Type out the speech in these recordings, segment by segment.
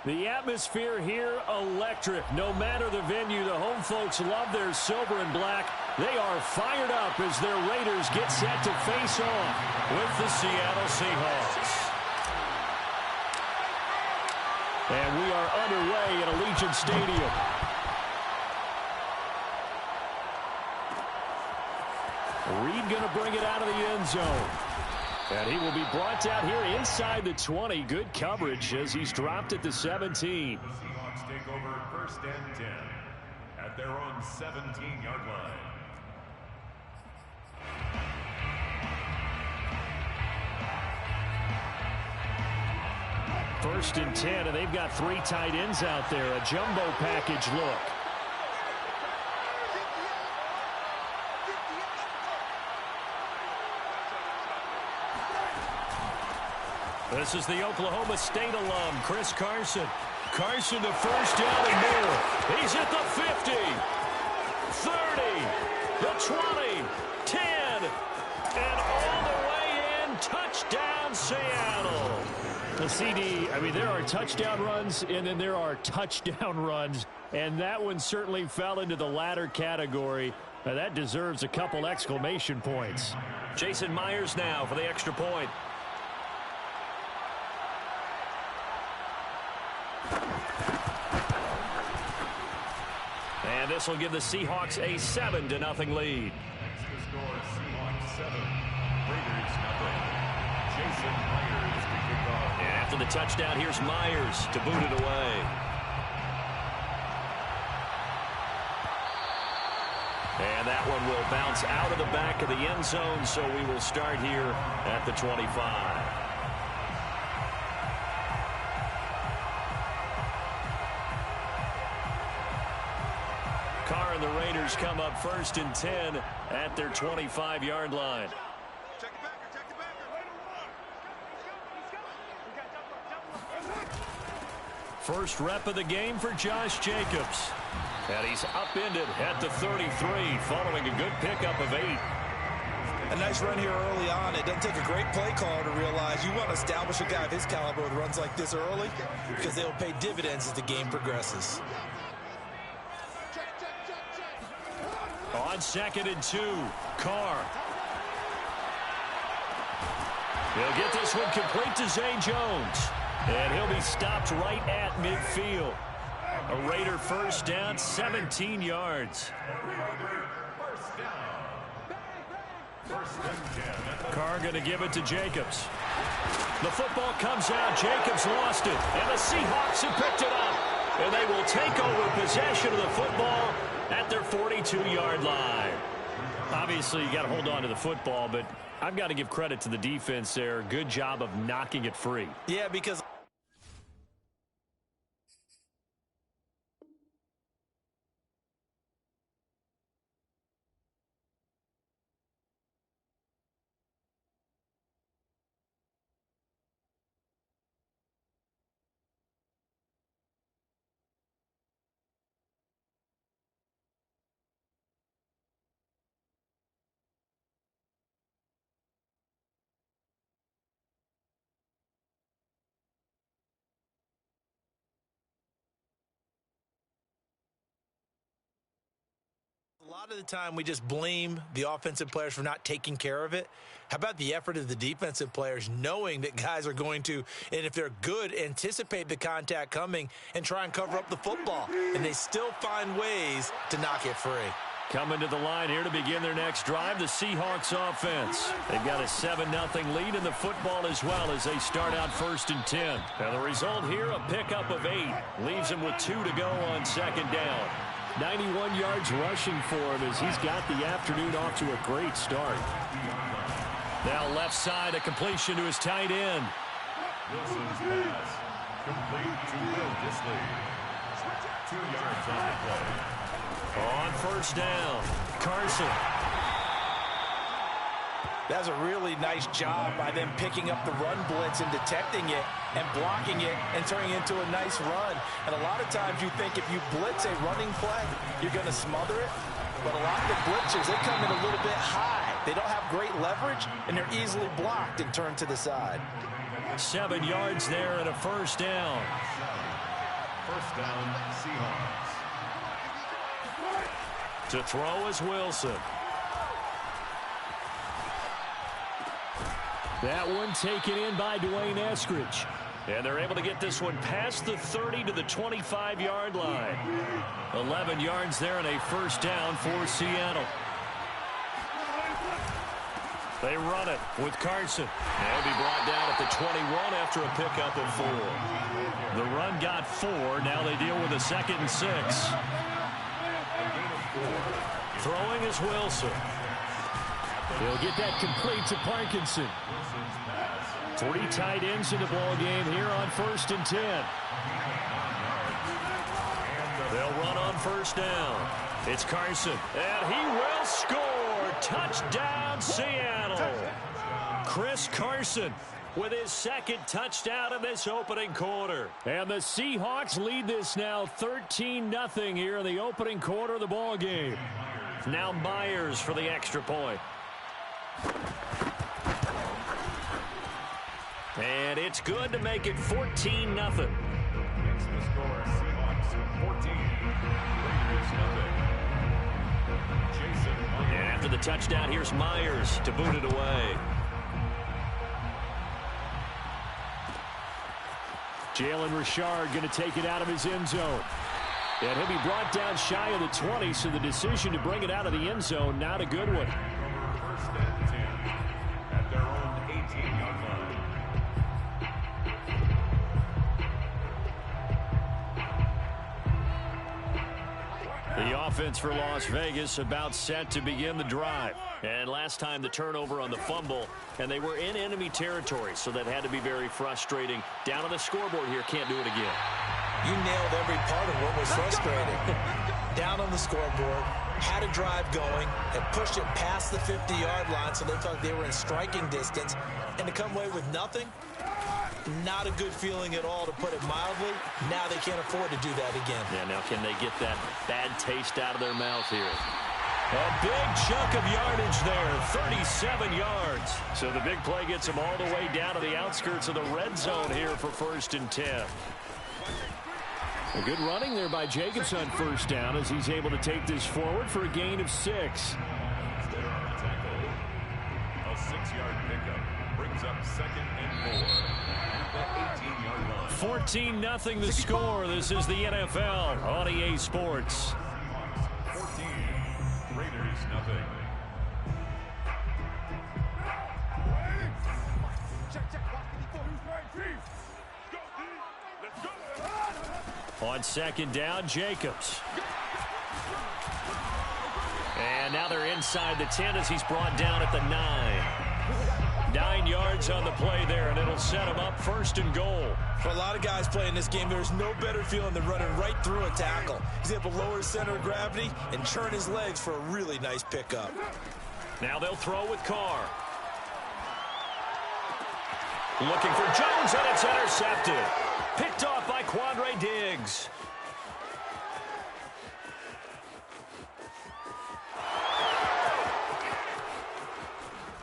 The atmosphere here, electric. No matter the venue, the home folks love their silver and black. They are fired up as their Raiders get set to face off with the Seattle Seahawks. And we are underway at Allegiant Stadium. Reed going to bring it out of the end zone. And he will be brought out here inside the 20. Good coverage as he's dropped at the 17. The Seahawks take over 1st and 10 at their own 17-yard line. First and 10, and they've got 3 tight ends out there. A jumbo package look. This is the Oklahoma State alum, Chris Carson. Carson to first down and more. He's at the 50, 30, the 20, 10, and all the way in. Touchdown, Seattle. The CD, I mean, there are touchdown runs, and then there are touchdown runs, and that one certainly fell into the latter category. Now, that deserves a couple exclamation points. Jason Myers now for the extra point. And this will give the Seahawks a 7-0 lead. Extra score, Seahawks 7, Raiders 0. Jason Myers to kick off. And after the touchdown, here's Myers to boot it away. And that one will bounce out of the back of the end zone, so we will start here at the 25. Carr and the Raiders come up 1st and 10 at their 25-yard line. First rep of the game for Josh Jacobs. And he's upended at the 33 following a good pickup of 8. A nice run here early on. It doesn't take a great play caller to realize you want to establish a guy of his caliber with runs like this early because they'll pay dividends as the game progresses. On 2nd and 2, Carr. He'll get this one complete to Zay Jones. And he'll be stopped right at midfield. A Raider first down, 17 yards. Carr going to give it to Jacobs. The football comes out. Jacobs lost it. And the Seahawks have picked it up. And they will take over possession of the football at their 42-yard line. Obviously, you got to hold on to the football, but I've got to give credit to the defense there. Good job of knocking it free. Yeah, because a lot of the time we just blame the offensive players for not taking care of it. How about the effort of the defensive players knowing that guys are going to, and if they're good, anticipate the contact coming and try and cover up the football. And they still find ways to knock it free. Coming to the line here to begin their next drive, the Seahawks offense. They've got a 7-0 lead in the football as well as they start out 1st and 10. Now the result here, a pickup of 8. Leaves them with 2 to go on 2nd down. 91 yards rushing for him as he's got the afternoon off to a great start. Now left side, a completion to his tight end. Wilson's pass complete to Will Disley. 2 yards on the play. On 1st down, Carson. That's a really nice job by them picking up the run blitz and detecting it and blocking it and turning it into a nice run. And a lot of times you think if you blitz a running play, you're going to smother it. But a lot of the blitzers, they come in a little bit high. They don't have great leverage, and they're easily blocked and turned to the side. 7 yards there and a 1st down. First down, Seahawks. To throw is Wilson. That one taken in by Dwayne Eskridge. And they're able to get this one past the 30 to the 25-yard line. 11 yards there and a first down for Seattle. They run it with Carson. They'll be brought down at the 21 after a pickup of 4. The run got 4. Now they deal with a 2nd and 6. Throwing is Wilson. He'll get that complete to Parkinson. 3 tight ends in the ball game here on 1st and 10. They'll run on first down. It's Carson, and he will score. Touchdown, Seattle. Chris Carson with his 2nd touchdown in this opening quarter. And the Seahawks lead this now 13-0 here in the opening quarter of the ball game. Now Myers for the extra point. And it's good to make it 14-0. Next to the score, Seahawks 14. Raiders 0. Jason Myers. And after the touchdown, here's Myers to boot it away. Jalen Richard going to take it out of his end zone. And he'll be brought down shy of the 20, so the decision to bring it out of the end zone, not a good one. First and 10 at their own 18-yard line. The offense for Las Vegas about set to begin the drive. And last time the turnover on the fumble, and they were in enemy territory, so that had to be very frustrating. Down on the scoreboard here, can't do it again. You nailed every part of what was frustrating. Down on the scoreboard, had a drive going, and pushed it past the 50-yard line, so they thought they were in striking distance. And to come away with nothing, not a good feeling at all, to put it mildly. Now they can't afford to do that again. Yeah, now can they get that bad taste out of their mouth here? A big chunk of yardage there, 37 yards. So the big play gets them all the way down to the outskirts of the red zone here for 1st and 10. A good running there by Jacobs on first down as he's able to take this forward for a gain of 6. A 6-yard pickup brings up 2nd and 4 at the 18-yard line. 14-0 the score. This is the NFL on EA Sports. 14, Raiders 0. On 2nd down, Jacobs. And now they're inside the 10 as he's brought down at the 9. 9 yards on the play there, and it'll set him up 1st and goal. For a lot of guys playing this game, there's no better feeling than running right through a tackle. He's able to lower his center of gravity and churn his legs for a really nice pickup. Now they'll throw with Carr. Looking for Jones, and it's intercepted. Picked off by Quandre Diggs.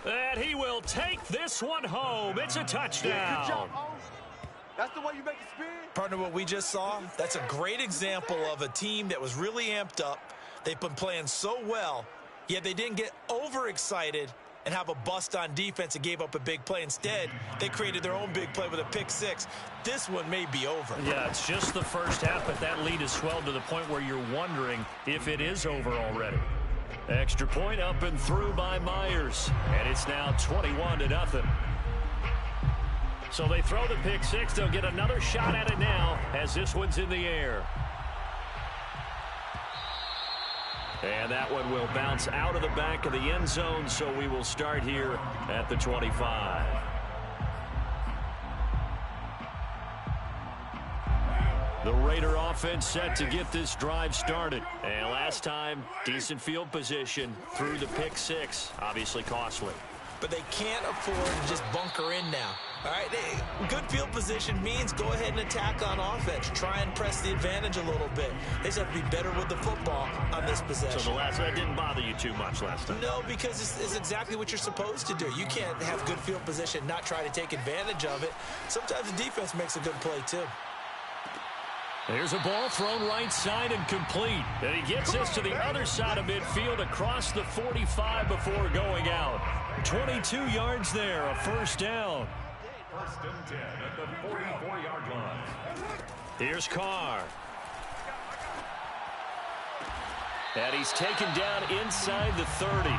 And he will take this one home. It's a touchdown. Good job, Holmes. That's the way you make it spin. Partner, what we just saw, that's a great example of a team that was really amped up. They've been playing so well, yet they didn't get overexcited and have a bust on defense and gave up a big play. Instead, they created their own big play with a pick 6. This one may be over. Yeah, it's just the first half, but that lead has swelled to the point where you're wondering if it is over already. Extra point up and through by Myers, and it's now 21-0. So they throw the pick 6. They'll get another shot at it now as this one's in the air. And that one will bounce out of the back of the end zone, so we will start here at the 25. The Raider offense set to get this drive started. And last time, decent field position through the pick 6. Obviously costly. But they can't afford to just bunker in now. All right, good field position means go ahead and attack on offense. Try and press the advantage a little bit. They just have to be better with the football on this possession. So the last one didn't bother you too much last time? No, because it's exactly what you're supposed to do. You can't have good field position, not try to take advantage of it. Sometimes the defense makes a good play, too. Here's a ball thrown right side and complete. And he gets this to the other side of midfield across the 45 before going out. 22 yards there, a first down. First and 10 at the 44-yard line. Here's Carr. And he's taken down inside the 30.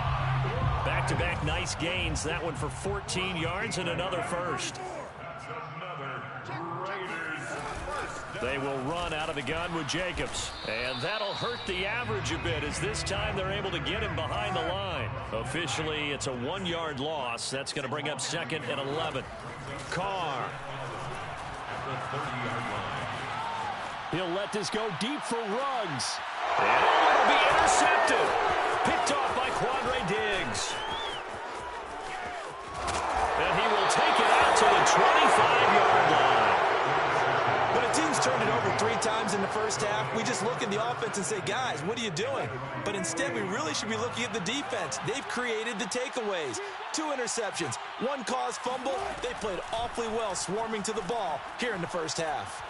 Back-to-back nice gains. That one for 14 yards and another first. That's another Raiders first down. They will run out of the gun with Jacobs. And that'll hurt the average a bit as this time they're able to get him behind the line. Officially, it's a 1-yard loss. That's going to bring up second and 11. Carr. At the 30-yard line. He'll let this go deep for Ruggs. And it'll be intercepted. Picked off by Quandre Diggs. And he will take it out to the 25-yard line. When a team's turned it over 3 times in the first half, we just look at the offense and say, guys, what are you doing? But instead, we really should be looking at the defense. They've created the takeaways. 2 interceptions, 1 caused fumble. They played awfully well swarming to the ball here in the first half.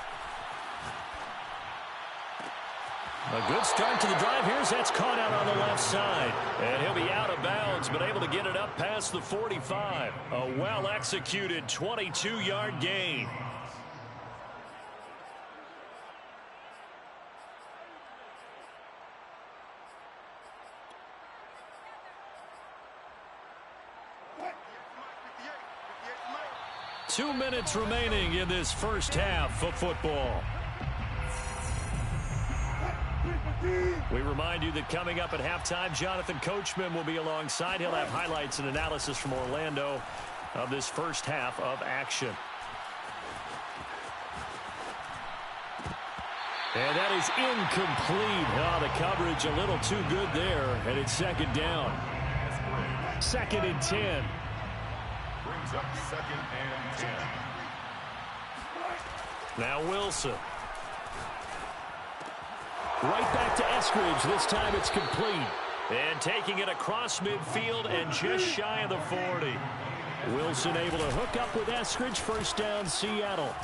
A good start to the drive. That's caught out on the left side. And he'll be out of bounds, but able to get it up past the 45. A well-executed 22-yard gain. Two minutes remaining in this first half of football. We remind you that coming up at halftime, Jonathan Coachman will be alongside. He'll have highlights and analysis from Orlando of this first half of action. And that is incomplete. Oh, the coverage a little too good there, and it's second down. Second and 10. Brings up second and 10. Now Wilson. Right back to Eskridge. This time it's complete. And taking it across midfield and just shy of the 40. Wilson able to hook up with Eskridge. First down, Seattle.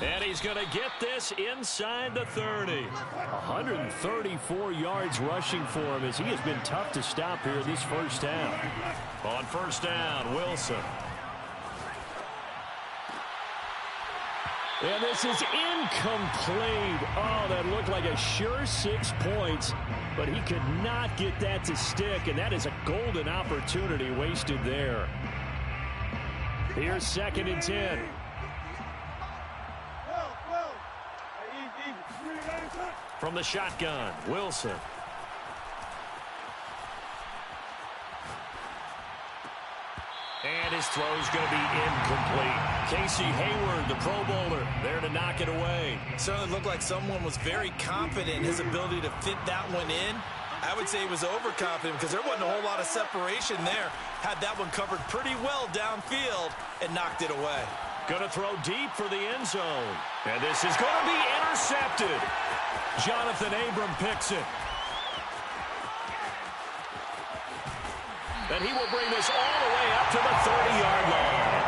And he's going to get this inside the 30. 134 yards rushing for him as he has been tough to stop here this first half. On first down, Wilson. And this is incomplete. Oh, that looked like a sure 6 points, but he could not get that to stick, and that is a golden opportunity wasted there. Here's second and 10. From the shotgun, Wilson. And his throw's going to be incomplete. Casey Hayward, the Pro Bowler, there to knock it away. Certainly looked like someone was very confident in his ability to fit that one in. I would say he was overconfident because there wasn't a whole lot of separation there. Had that one covered pretty well downfield and knocked it away. Going to throw deep for the end zone. And this is going to be intercepted. Jonathan Abram picks it. And he will bring this all the way up to the 30-yard line.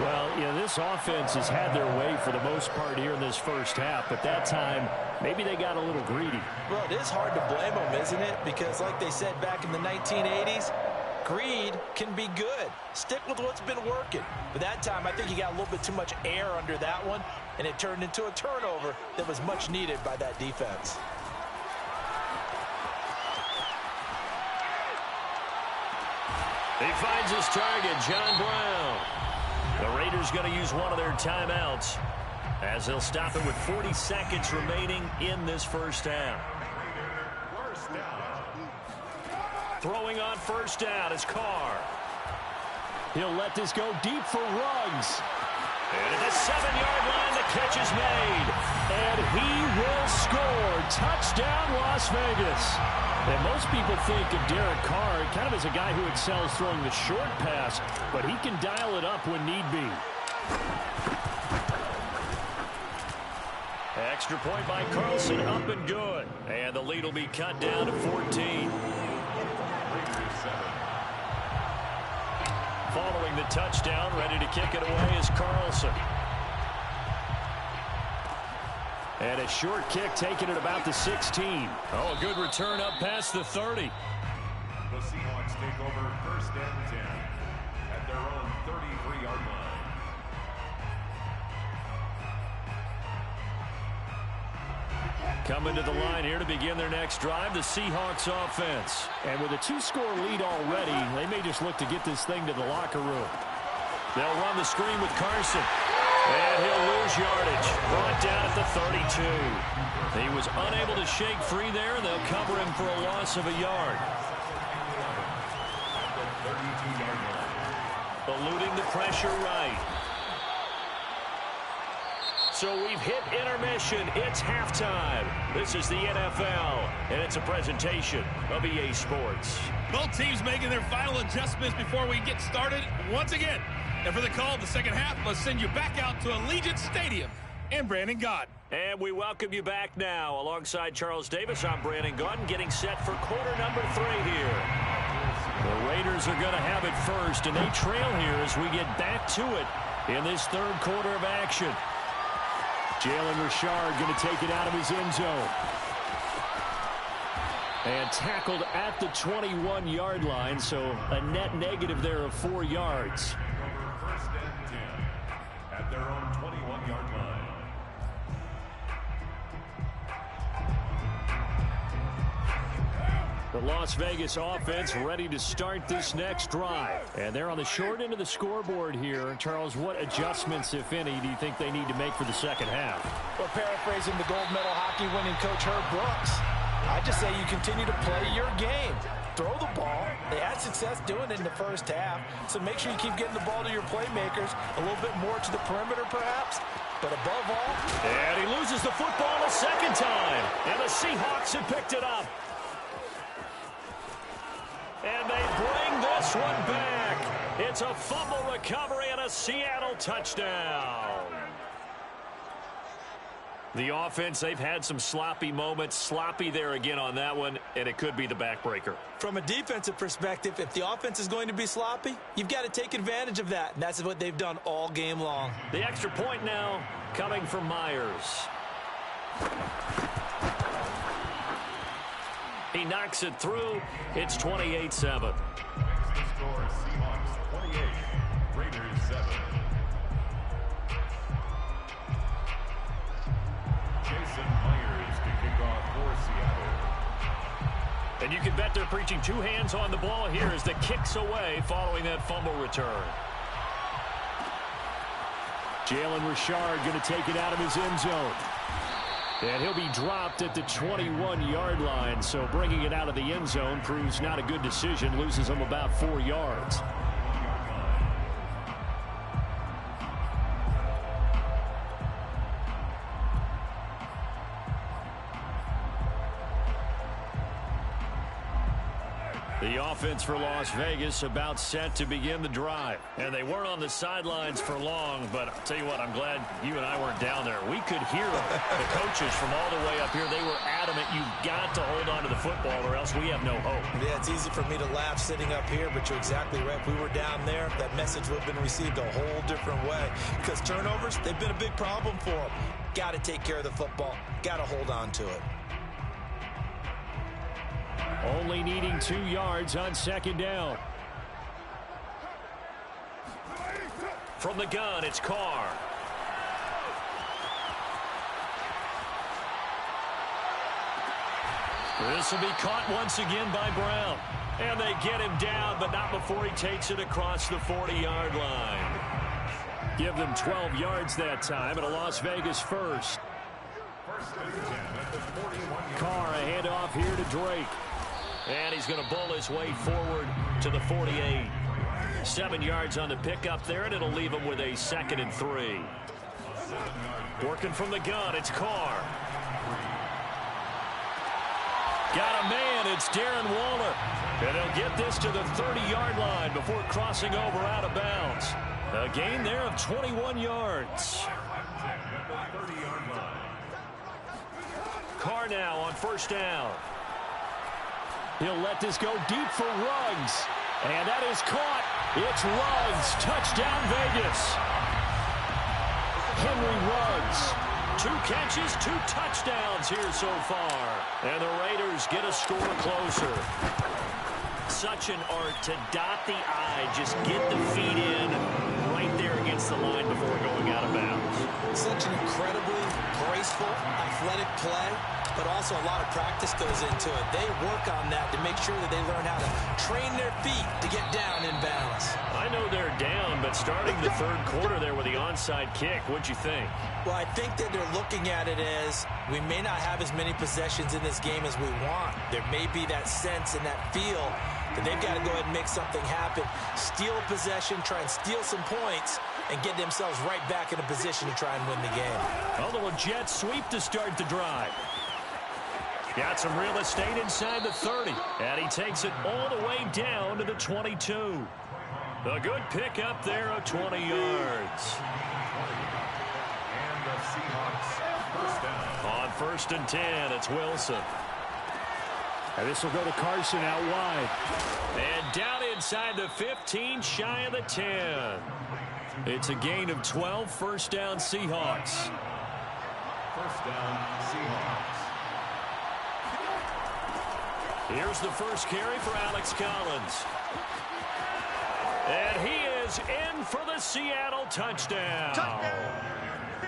Well, you know, this offense has had their way for the most part here in this first half, but that time, maybe they got a little greedy. Well, it is hard to blame them, isn't it? Because like they said back in the 1980s, greed can be good. Stick with what's been working. But that time, I think he got a little bit too much air under that one, and it turned into a turnover that was much needed by that defense. He finds his target, John Brown. The Raiders going to use one of their timeouts as they'll stop it with 40 seconds remaining in this first half. First down. Throwing on first down is Carr. He'll let this go deep for Ruggs. And at the 7-yard line, the catch is made. And he will score. Touchdown, Las Vegas. And most people think of Derek Carr kind of as a guy who excels throwing the short pass, but he can dial it up when need be. Extra point by Carlson, up and good. And the lead will be cut down to 14. Following the touchdown, ready to kick it away is Carlson. And a short kick taken at about the 16. Oh, a good return up past the 30. The Seahawks take over 1st and 10 at their own 33-yard line. Coming to the line here to begin their next drive, the Seahawks offense. And with a 2-score lead already, they may just look to get this thing to the locker room. They'll run the screen with Carson. And he'll lose yardage. Brought down at the 32. He was unable to shake free there, and they'll cover him for a loss of a yard. Eluding the pressure right. So we've hit intermission. It's halftime. This is the NFL, and it's a presentation of EA Sports. Both teams making their final adjustments before we get started once again. And for the call of the second half, let's send you back out to Allegiant Stadium and Brandon Gaudin. And we welcome you back now. Alongside Charles Davis, I'm Brandon Gaudin, getting set for quarter number 3 here. The Raiders are going to have it first, and they trail here as we get back to it in this third quarter of action. Jalen Richard going to take it out of his end zone. And tackled at the 21-yard line, so a net negative there of 4 yards. 1st and 10 at their own 21-yard line. The Las Vegas offense ready to start this next drive. And they're on the short end of the scoreboard here. Charles, what adjustments, if any, do you think they need to make for the second half? Well, paraphrasing the gold medal hockey winning coach Herb Brooks, I just say you continue to play your game. Throw the ball. They had success doing it in the first half, so make sure you keep getting the ball to your playmakers, a little bit more to the perimeter perhaps, but above all. And he loses the football a second time, and the Seahawks have picked it up. And they bring this one back. It's a fumble recovery and a Seattle touchdown. The offense, they've had some sloppy moments. Sloppy there again on that one, and it could be the backbreaker. From a defensive perspective, if the offense is going to be sloppy, you've got to take advantage of that, and that's what they've done all game long. The extra point now coming from Myers. He knocks it through. It's 28-7. Next to score, Seahawks 28, Raiders 7. Jason Myers to kick off for Seattle. And you can bet they're preaching 2 hands on the ball here as the kick's away following that fumble return. Jalen Richard going to take it out of his end zone. And he'll be dropped at the 21-yard line, so bringing it out of the end zone proves not a good decision, loses him about 4 yards. The offense for Las Vegas about set to begin the drive. And they weren't on the sidelines for long, but I'll tell you what, I'm glad you and I weren't down there. We could hear the coaches from all the way up here. They were adamant, you've got to hold on to the football or else we have no hope. Yeah, it's easy for me to laugh sitting up here, but you're exactly right. If we were down there, that message would have been received a whole different way. Because turnovers, they've been a big problem for them. Got to take care of the football. Got to hold on to it. Only needing 2 yards on second down. From the gun, it's Carr. This will be caught once again by Brown. And they get him down, but not before he takes it across the 40-yard line. Give them 12 yards that time, and a Las Vegas first. Carr, a handoff here to Drake. And he's going to bowl his way forward to the 48. 7 yards on the pickup there, and it'll leave him with a 2nd and 3. Working from the gun, it's Carr. Got a man, it's Darren Waller. And he'll get this to the 30-yard line before crossing over out of bounds. A gain there of 21 yards. Carr now on first down. He'll let this go deep for Ruggs. And that is caught. It's Ruggs. Touchdown, Vegas. Henry Ruggs, 2 catches, 2 touchdowns here so far. And the Raiders get a score closer. Such an art to dot the I, just get the feet in right there against the line before going out of bounds. Such an incredibly graceful, athletic play, but also a lot of practice goes into it. They work on that to make sure that they learn how to train their feet to get down in bounds. I know they're down, but starting the third quarter there with the onside kick, what'd you think? Well, I think that they're looking at it as we may not have as many possessions in this game as we want. There may be that sense and that feel that they've got to go ahead and make something happen, steal a possession, try and steal some points, and get themselves right back in a position to try and win the game. A little jet sweep to start the drive. Got some real estate inside the 30, and he takes it all the way down to the 22. A good pickup there of 20 yards. And the Seahawks first down. On 1st and 10, it's Wilson. And this will go to Carson out wide. And down inside the 15, shy of the 10. It's a gain of 12, first down Seahawks. First down, Seahawks. Here's the first carry for Alex Collins. And he is in for the Seattle touchdown.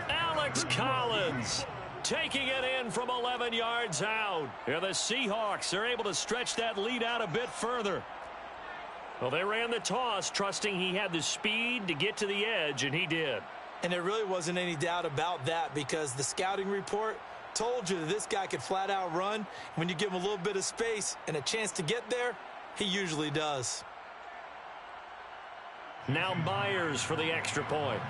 Alex Collins taking it in from 11 yards out. And the Seahawks are able to stretch that lead out a bit further. Well, they ran the toss, trusting he had the speed to get to the edge, and he did. And there really wasn't any doubt about that because the scouting report told you that this guy could flat out run. When you give him a little bit of space and a chance to get there, he usually does. Now Myers for the extra point.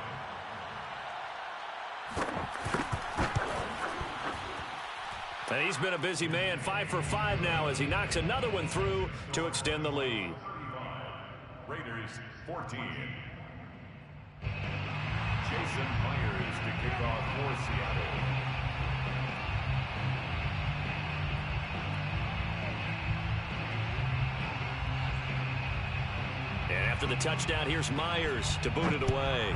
And he's been a busy man, 5 for 5 now as he knocks another one through to extend the lead. Raiders 14. Jason Myers to kick off for Seattle. And after the touchdown, here's Myers to boot it away.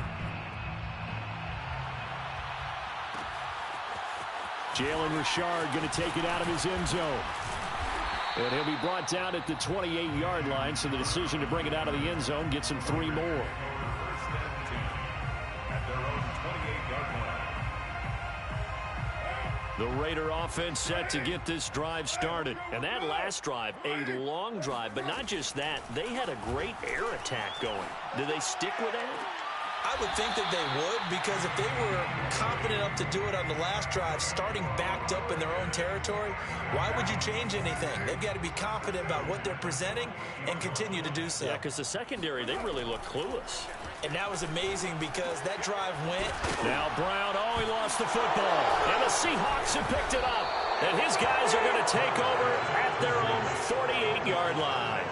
Jalen Richard going to take it out of his end zone. And he'll be brought down at the 28-yard line, so the decision to bring it out of the end zone gets him 3 more. First and 10 at their own 28-yard line. The Raider offense set to get this drive started. And that last drive, a long drive, but not just that, they had a great air attack going. Did they stick with that? I would think that they would, because if they were confident enough to do it on the last drive, starting backed up in their own territory, why would you change anything? They've got to be confident about what they're presenting and continue to do so. Yeah, because the secondary, they really looked clueless. And that was amazing because that drive went. Now Brown, he lost the football. And the Seahawks have picked it up. And his guys are going to take over at their own 48-yard line.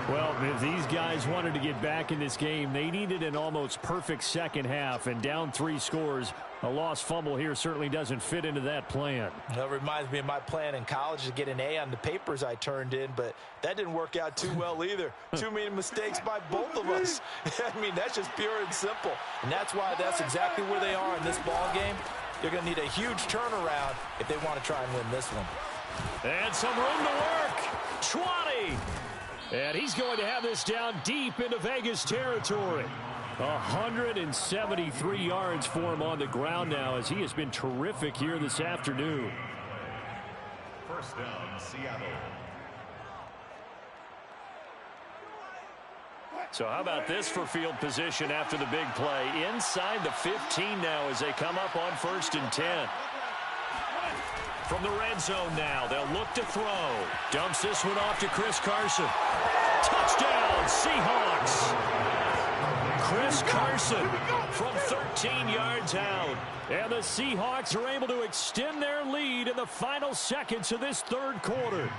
Well, if these guys wanted to get back in this game, they needed an almost perfect second half, and down 3 scores. A lost fumble here certainly doesn't fit into that plan. That reminds me of my plan in college to get an A on the papers I turned in, but that didn't work out too well either. Too many mistakes by both of us. I mean, that's just pure and simple. And that's why that's exactly where they are in this ball game. They're going to need a huge turnaround if they want to try and win this one. And some room to work. 20. And he's going to have this down deep into Vegas territory. 173 yards for him on the ground now, as he has been terrific here this afternoon. First down, Seattle. So how about this for field position after the big play? Inside the 15 now as they come up on 1st and 10. From the red zone now, they'll look to throw. Dumps this one off to Chris Carson. Touchdown, Seahawks. Chris Carson from 13 yards out. And the Seahawks are able to extend their lead in the final seconds of this third quarter.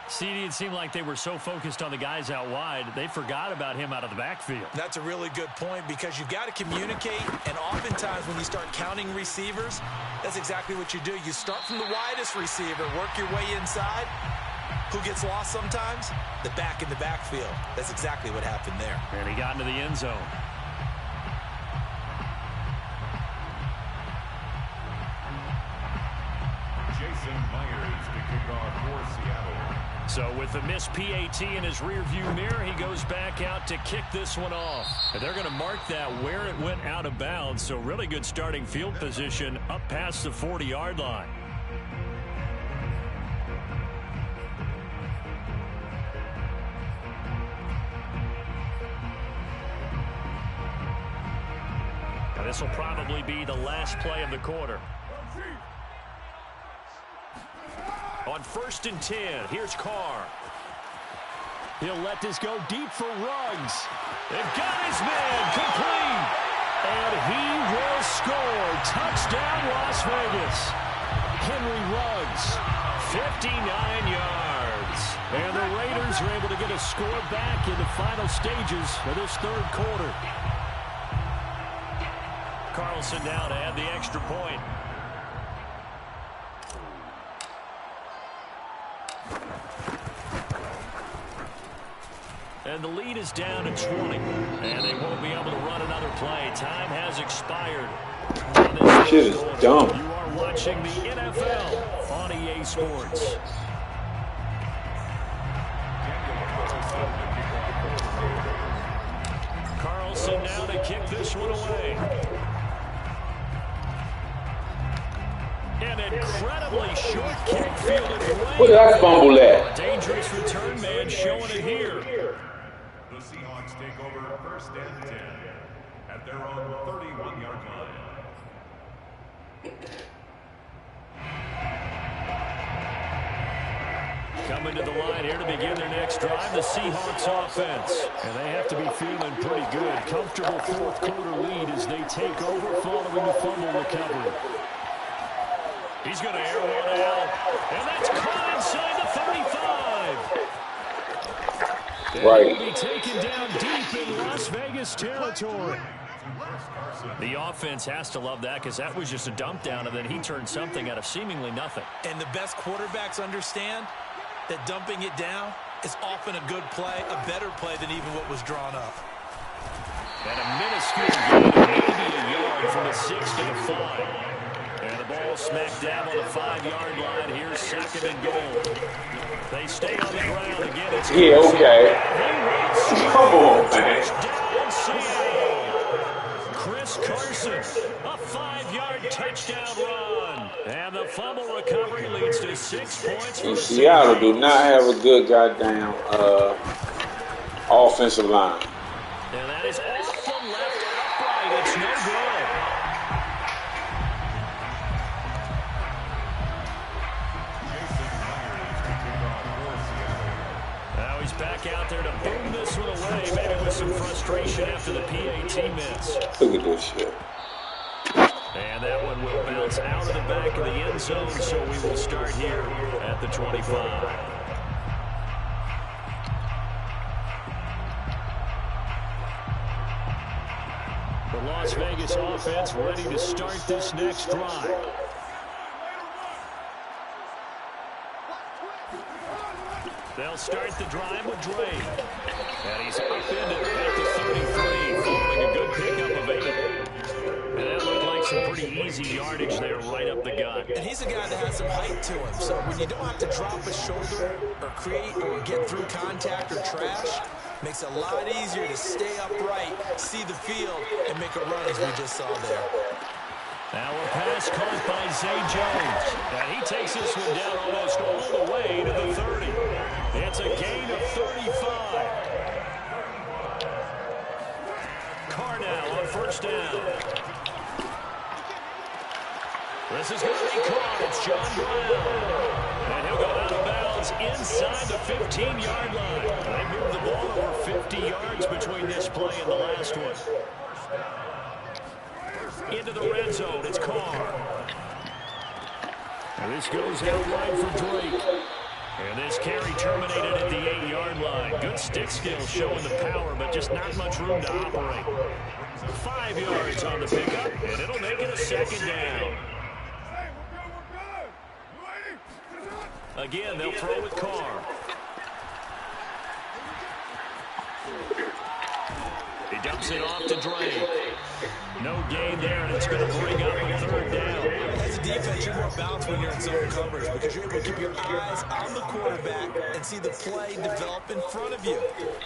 CD, it seemed like they were so focused on the guys out wide, they forgot about him out of the backfield. That's a really good point because you've got to communicate, and oftentimes when you start counting receivers, that's exactly what you do. You start from the widest receiver, work your way inside. Who gets lost sometimes? The back in the backfield. That's exactly what happened there. And he got into the end zone. Jason Myers to kick off for Seattle. So with the missed PAT in his rearview mirror, he goes back out to kick this one off. And they're going to mark that where it went out of bounds. So really good starting field position up past the 40-yard line. Now this will probably be the last play of the quarter. On 1st and 10, here's Carr. He'll let this go deep for Ruggs. They've got his man complete. And he will score. Touchdown, Las Vegas. Henry Ruggs, 59 yards. And the Raiders are able to get a score back in the final stages of this third quarter. Carlson now to add the extra point. And the lead is down to 20. And they won't be able to run another play. Time has expired. Shit is dumb. You are watching the NFL on EA Sports. Carlson now to kick this one away. An incredibly short kick fielded away. Where did I fumble at? Dangerous return man showing it here. The Seahawks take over 1st and 10 at their own 31-yard line. Coming to the line here to begin their next drive, the Seahawks offense. And they have to be feeling pretty good. Comfortable fourth quarter lead as they take over following the fumble recovery. He's going to air one out. And that's caught inside the 35. And Right. he'll be taken down deep in Las Vegas territory. The offense has to love that because that was just a dump down, and then he turned something out of seemingly nothing. And the best quarterbacks understand that dumping it down is often a good play, a better play than even what was drawn up. And a minuscule gain of maybe a yard from the 6 to the 5. And the ball smacked down on the 5-yard line. Here's 2nd and goal. They stay on the ground again. It's Yeah, okay. Come on, man. Chris Carson, a 5-yard touchdown run. And the fumble recovery leads to 6 points for Seattle do not have a good goddamn offensive line. And that is off the left upright. It's no good. Now he's back out there to boom this one away, maybe with some frustration after the PAT miss. Look at this shit. And that one will bounce out of the back of the end zone, so we will start here at the 25. The Las Vegas offense ready to start this next drive. They'll start the drive with Drake. And he's up into it at the 33, following a good pickup of 8. And that looked like some pretty easy yardage there right up the gut. And he's a guy that has some height to him, so when you don't have to drop a shoulder or create or get through contact or trash, makes it a lot easier to stay upright, see the field, and make a run as we just saw there. Now a pass caught by Zay Jones. And he takes this one down almost all the way to the 30. It's a gain of 35. Carr now on 1st down. This is going to be caught. It's John Brown. And he'll go out of bounds inside the 15-yard line. They moved the ball over 50 yards between this play and the last one. Into the red zone, it's Carr. And this goes out wide for Drake. And this carry terminated at the 8-yard line. Good stick skills showing the power, but just not much room to operate. 5 yards on the pickup, and it'll make it a 2nd down. Again, they'll throw with Carr. He dumps it off to Drake. No gain there, and it's going to bring up a 3rd down. As a defense, you're more balanced when you're in zone coverage because you're able to keep your eyes on the quarterback and see the play develop in front of you.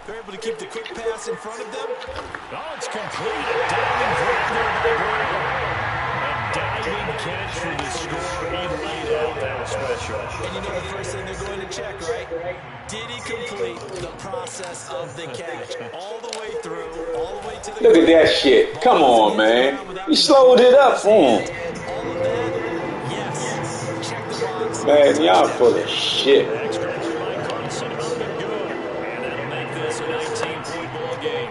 They're able to keep the quick pass in front of them. Oh, it's complete. A diving grab there by Brown. A diving catch for the score. He laid out. That was special. And you know the first thing they're going to check, right? Did he complete the process of the catch? All the way through, all the way to the Look at that shit. Come on, man. He slowed it up for him. All of that, yes. Check the box. Man, y'all full of shit. Extra point by Carson. Up and good. And that'll make this a 19-point ball game.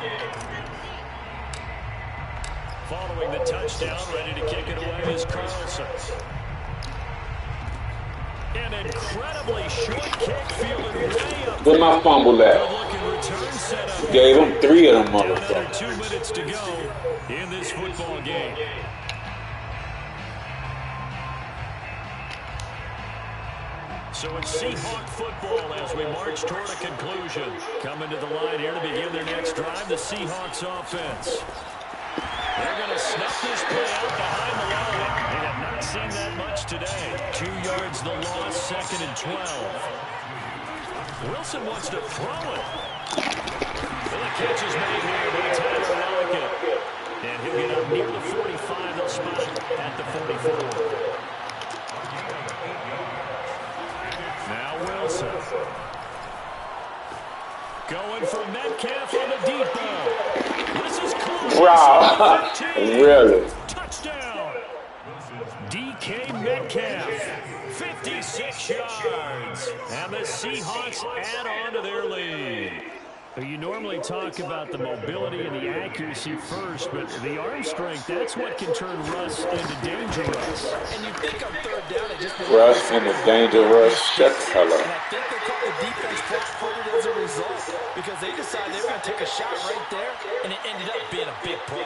Following the touchdown, ready to kick it away is Carlson. An incredibly short kick, fielded way up. Where my fumble at? Good-looking return setup. Gave him 3 of them Another motherfuckers. 2 minutes to go in this football game. So it's Seahawk football as we march toward a conclusion. Coming to the line here to begin their next drive, the Seahawks offense. They're going to snuff this play out behind the line. They have not seen that much today. 2 yards the loss, 2nd and 12. Wilson wants to throw it. Well, the catch is made here by Tyler Lockett. And he'll get up near the 45. They'll spot it at the 44. Now Wilson. Going for Metcalf on the deep ball. This is close. Wow. Really? Touchdown. DK Metcalf. 56 yards. And the Seahawks add on to their lead. You normally talk about the mobility and the accuracy first, but the arm strength, that's what can turn Russ into danger Russ. And you think on 3rd down, it just Russ into danger Russ. Shut the hell And up. I think they caught the defense flat-footed as a result because they decided they were going to take a shot right there, and it ended up being a big play.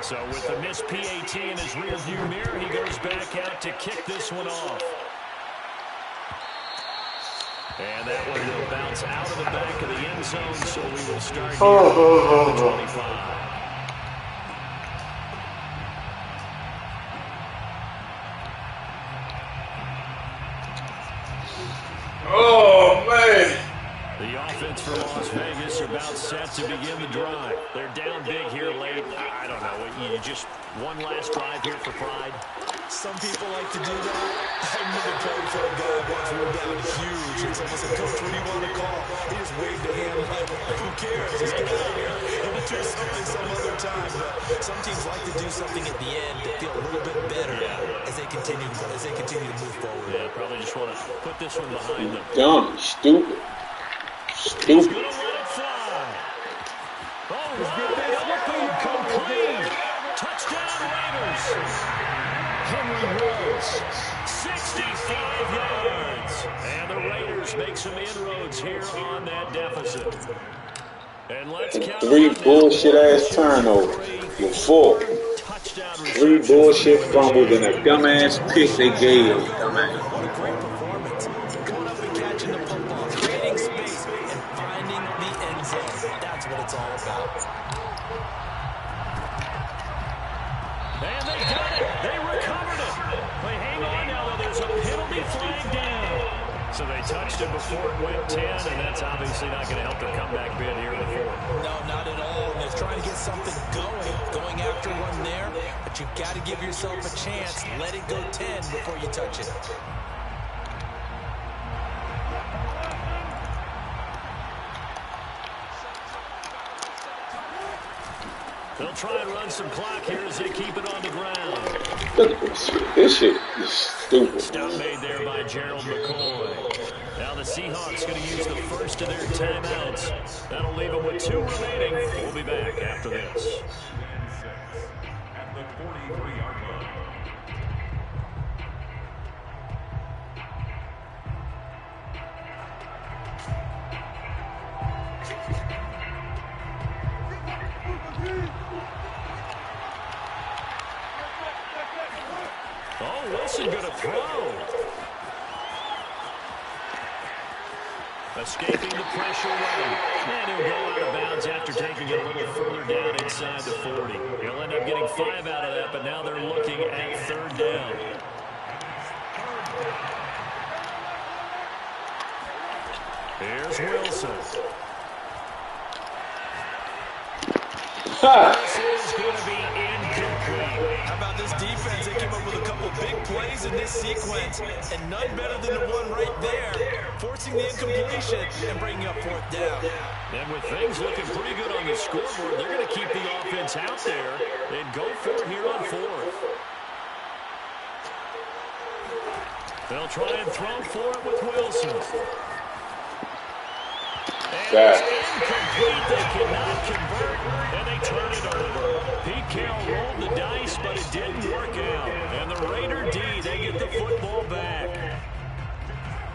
So with the missed PAT in his rearview mirror, he goes back out to kick this one off. And that one will bounce out of the back of the end zone, so we will start here at the 25. Oh, man. The offense for Las Vegas about set to begin the drive. They're down big here late. I don't know. You just one last drive here for pride. Some people like to do that. I remember playing for a guy once we were down huge, and someone said, "Coach, what do you want to call?" He just waved a hand like, who cares? Just get out of here and we'll do something some other time. But some teams like to do something at the end to feel a little bit better as they continue to move forward. Yeah, probably just want to put this one behind them. Dumb, stupid. He's Stupid. going to let it fly. All right, complete. Touchdown Raiders. Henry Rhodes, 65 yards. And the Raiders make some inroads here on that deficit. And let's count 3 bullshit-ass turnovers. You're 4. 3 bullshit fumbles and a dumbass pick they gave them. Dumbass. What a great performance. Going up and catching the football, creating space, and finding the end zone. That's what it's all about. And they got it. They recovered it. They hang on now, though. There's a penalty flag down. So they touched it before it went 10, and that's obviously not going to help their comeback bid here in the 4th. No, not at all. And they're trying to get something going after one there. But you've got to give yourself a chance. Let it go 10 before you touch it. They'll try and run some clock here as they keep it on the ground. Look at this shit. This shit is stupid. Stop made there by Gerald McCoy. Now the Seahawks going to use the first of their timeouts. That'll leave them with 2 remaining. We'll be back after this. At the 43-yard line. Oh, Wilson going to throw. Escaping the pressure run. And he'll go out of bounds after taking it a little further down inside the 40. He'll end up up getting 5 out of that, but now they're looking at 3rd down. Here's Wilson. This is going to be incomplete. How about this defense? They came up with a couple big plays in this sequence, and none better than the one right there, forcing the incompletion and bringing up 4th down. And with things looking pretty good on the scoreboard, they're going to keep the offense out there and go for it here on 4th. They'll try and throw for it with Wilson. And it's incomplete. They cannot convert, and they turn it over. Pete Carroll rolled the dice, but it didn't work out. And the Raider D, they get the football back.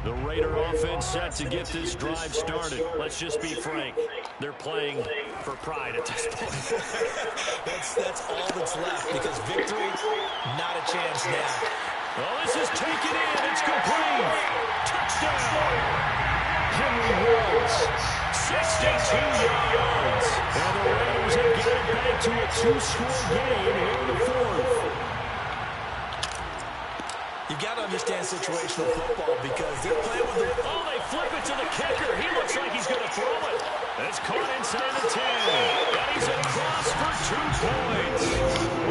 The Raider offense set to get this drive started. Let's just be frank. They're playing for pride at this point. That's all that's left, because victory, not a chance now. Well, this is taken in. It's complete. Touchdown. Henry Rhodes, 62 yards. And the Raiders have got it back to a 2-score game here in the 4th. You've got to understand situational football because they're playing with the... Oh, they flip it to the kicker. He looks like he's going to throw it. It's caught inside the 10. And he's across for 2 points.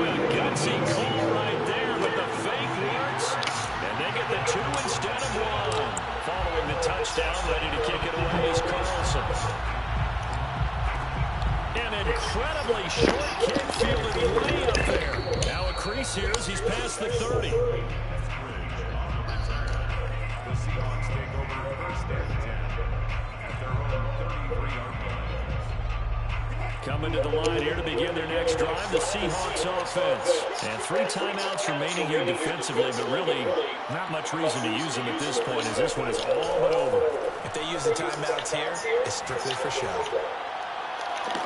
Well, a gutsy call right there, but the fake works. And they get the 2 instead of 1. Following the touchdown, ready to kick it away is Carlson. An incredibly short kick fielded way up there. Now a crease here as he's past the 30. The Seahawks take over 1st and 10 at their own 33-yard line. Coming to the line here to begin their next drive, the Seahawks offense. And 3 timeouts remaining here defensively, but really not much reason to use them at this point as this one is all but over. If they use the timeouts here, it's strictly for show.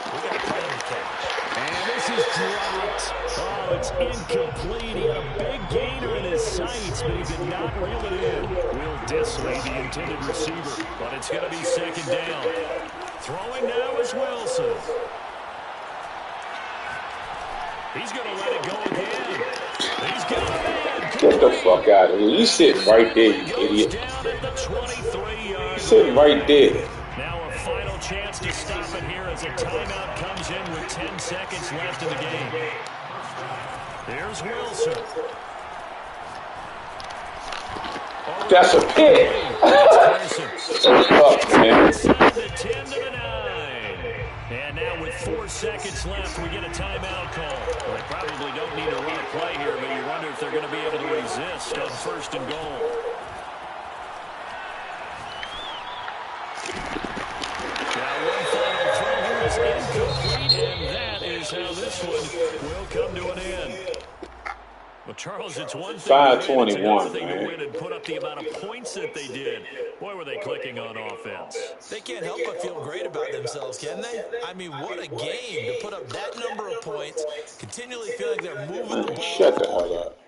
We got a play in the catch. And this is dropped. Oh, it's incomplete. He had a big gainer in his sights, but he did not reel it in. Will Disley, the intended receiver, but it's going to be 2nd down. Throwing now is Wilson. He's going to let it go again. He's got a man. Get the fuck out of here. You sitting right there, you idiot. Down at the 23-yard Sitting right there. Now a final chance to stop it here as a timeout comes in with 10 seconds left in the game. Here's Wilson. That's a pick. Fuck, man. Inside the 10 to the 9. And now with 4 seconds left, we get a timeout call. Well, they probably don't need to run a play here, but you wonder if they're going to be able to resist on 1st and goal. Now one final throw here is incomplete, and that is how this one will come to an end. Well, Charles, it's one thing 521, to man. win and put up the amount of points that they did. Boy, were they clicking on offense. They can't help but feel great about themselves, can they? I mean, what a game to put up that number of points, continually feeling they're moving the ball. Shut the hell up.